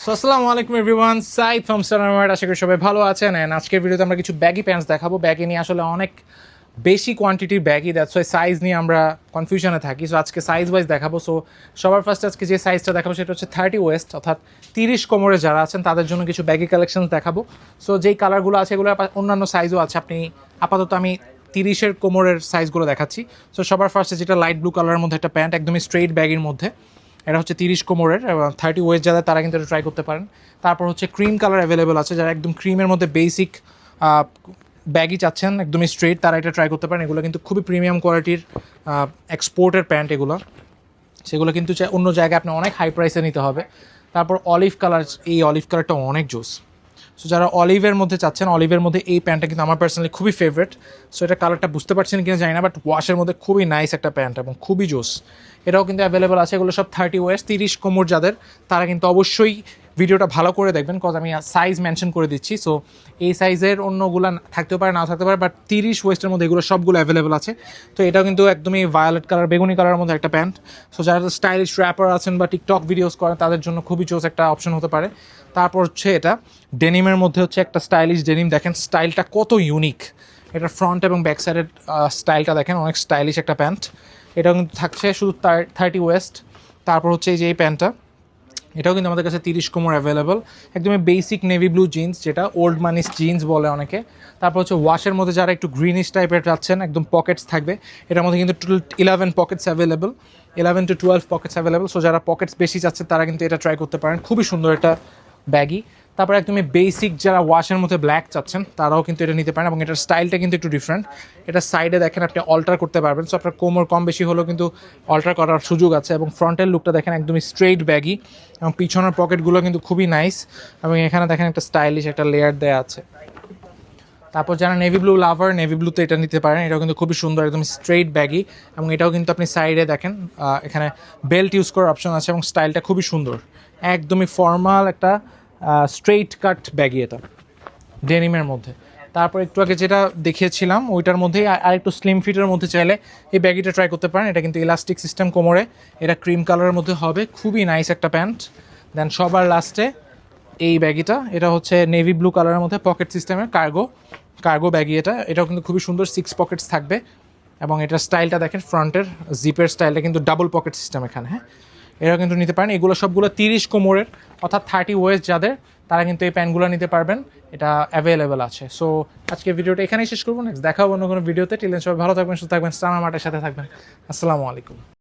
So আসসালামু আলাইকুম everyone, Saeed from সানামার্ট। আশা করি সবাই ভালো আছেন। অ্যান্ড আজকের ভিডিওতে আমরা কিছু ব্যাগি প্যান্টস দেখাবো। ব্যাগি নিয়ে আসলে অনেক বেশি কোয়ান্টিটির ব্যাগি, দ্যাটস ওয়াই সাইজ নিয়ে আমরা কনফিউশনে থাকি। সো আজকে সাইজ ওয়াইজ দেখাবো। সো সবার ফার্স্ট আজকে যে সাইজটা দেখাবো সেটা হচ্ছে 30 ওয়েস্ট, অর্থাৎ 30 কোমরে যারা আছেন তাদের জন্য কিছু ব্যাগি কালেকশন দেখাবো। সো যেই কালারগুলো আছে এগুলো অন্যান্য সাইজও আছে। আপনি আপাতত আমি 30-এর কোমরের সাইজগুলো দেখাচ্ছি। সো সবার ফার্স্টে যেটা লাইট ব্লু কালারের মধ্যে একটা প্যান্ট, একদমই স্ট্রেইট ব্যাগের মধ্যে। এটা হচ্ছে 30 কোমরের, 30 ওয়েস্ট যারা তারা কিন্তু এটা ট্রাই করতে পারেন। তারপর হচ্ছে ক্রিম কালার অ্যাভেলেবেল আছে, যারা একদম ক্রিমের মধ্যে বেসিক ব্যাগই চাচ্ছেন একদমই স্ট্রেট, তারা এটা ট্রাই করতে পারেন। এগুলো কিন্তু খুবই প্রিমিয়াম কোয়ালিটির এক্সপোর্টের প্যান্ট এগুলো, সেগুলো কিন্তু অন্য জায়গায় আপনি অনেক হাই প্রাইসে নিতে হবে। তারপর অলিভ কালার, এই অলিভ কালারটা অনেক জোস। সো যারা অলিভের মধ্যে চাচ্ছেন, অলিভের মধ্যে এই প্যান্টটা কিন্তু আমার পার্সোনালি খুবই ফেভারিট। সো এটা কালারটা বুঝতে পারছেন কিনা জানি না, বাট ওয়াশের মধ্যে খুবই নাইস একটা প্যান্ট এবং খুবই জোস। এটাও কিন্তু অ্যাভেলেবল আছে। এগুলো সব 30 ওয়েস্ট, 30 কোমর যাদের, তারা কিন্তু অবশ্যই ভিডিওটা ভালো করে দেখবেন, কজ আমি সাইজ মেনশন করে দিচ্ছি। সো এই সাইজের অন্যগুলো থাকতেও পারে, নাও থাকতে পারে, বাট 30 ওয়েস্টের মধ্যে এগুলো সবগুলো অ্যাভেলেবল আছে। তো এটাও কিন্তু একদমই ভায়োলেট কালার, বেগুনি কালারের মধ্যে একটা প্যান্ট। সো যারা স্টাইলিশ র্যাপার আছেন বা টিকটক ভিডিওস করেন তাদের জন্য খুবই জোস একটা অপশন হতে পারে। তারপর হচ্ছে এটা ডেনিমের মধ্যে হচ্ছে একটা স্টাইলিশ ডেনিম, দেখেন স্টাইলটা কত ইউনিক। এটা ফ্রন্ট এবং ব্যাক সাইডের স্টাইলটা দেখেন, অনেক স্টাইলিশ একটা প্যান্ট। এটাও কিন্তু থাকছে শুধু 30 ওয়েস্ট। তারপর হচ্ছে এই যে এই প্যান্টটা, এটাও কিন্তু আমাদের কাছে 30 কোমর অ্যাভেলেবল। একদমই বেসিক নেভি ব্লু জিন্স, যেটা ওল্ড মানিস জিন্স বলে অনেকে। তারপর হচ্ছে ওয়াশের মধ্যে যারা একটু গ্রিনিশ টাইপের যাচ্ছেন, একদম পকেটস থাকবে। এটার মধ্যে কিন্তু total 11 Pockets available, 11 to 12 Pockets available. So যারা পকেটস বেশি যাচ্ছে তারা কিন্তু এটা ট্রাই করতে পারেন, খুবই সুন্দর একটা ব্যাগি। তারপর একদমই বেসিক যারা ওয়াশের মধ্যে ব্ল্যাক চাচ্ছেন তারাও কিন্তু এটা নিতে পারেন, এবং এটার স্টাইলটা কিন্তু একটু ডিফারেন্ট। এটা সাইডে দেখেন আপনি অল্টার করতে পারবেন। সো আপনার কোমর কম বেশি হলেও কিন্তু অল্টার করার সুযোগ আছে। এবং ফ্রন্টের লুকটা দেখেন একদমই স্ট্রেইট ব্যাগি, এবং পিছনের পকেটগুলো কিন্তু খুবই নাইস। এবং এখানে দেখেন একটা স্টাইলিশ একটা লেয়ার দেওয়া আছে। তারপর যারা নেভি ব্লু লাভার, নেভি ব্লুতে এটা নিতে পারেন। এটাও কিন্তু খুবই সুন্দর, একদম স্ট্রেইট ব্যাগি। এবং এটাও কিন্তু আপনি সাইডে দেখেন এখানে বেল্ট ইউজ করার অপশন আছে, এবং স্টাইলটা খুবই সুন্দর, একদমই ফর্মাল একটা স্ট্রেইট কাট ব্যাগি এটা ডেনিমের মধ্যে। তারপর একটু আগে যেটা দেখিয়েছিলাম ওইটার মধ্যেই আরেকটু স্লিম ফিটের মধ্যে চাইলে এই ব্যাগিটা ট্রাই করতে পারেন। এটা কিন্তু ইলাস্টিক সিস্টেম কোমরে, এটা ক্রিম কালারের মধ্যে হবে, খুবই নাইস একটা প্যান্ট। দেন সবার লাস্টে এই ব্যাগিটা, এটা হচ্ছে নেভি ব্লু কালারের মধ্যে পকেট সিস্টেমের কার্গো ব্যাগি। এটাও কিন্তু খুবই সুন্দর, 6 পকেটস থাকবে। এবং এটার স্টাইলটা দেখেন, ফ্রন্টের জিপের স্টাইলটা কিন্তু ডাবল পকেট সিস্টেম এখানে। হ্যাঁ, এরাও কিন্তু নিতে পারেন। এগুলো সবগুলো 30 কোমরের, অর্থাৎ 30 ওয়েস্ট যাদের, তারা কিন্তু এই প্যান্টগুলো নিতে পারবেন। এটা অ্যাভেলেবেল আছে। সো আজকে ভিডিওটা এখানেই শেষ করবো। নেক্সট দেখা হবে অন্য কোনো ভিডিওতে। টিলেন সবাই ভালো থাকবেন, সুস্থ থাকবেন, সানামার্টের সাথে থাকবেন। আসসালামু আলাইকুম।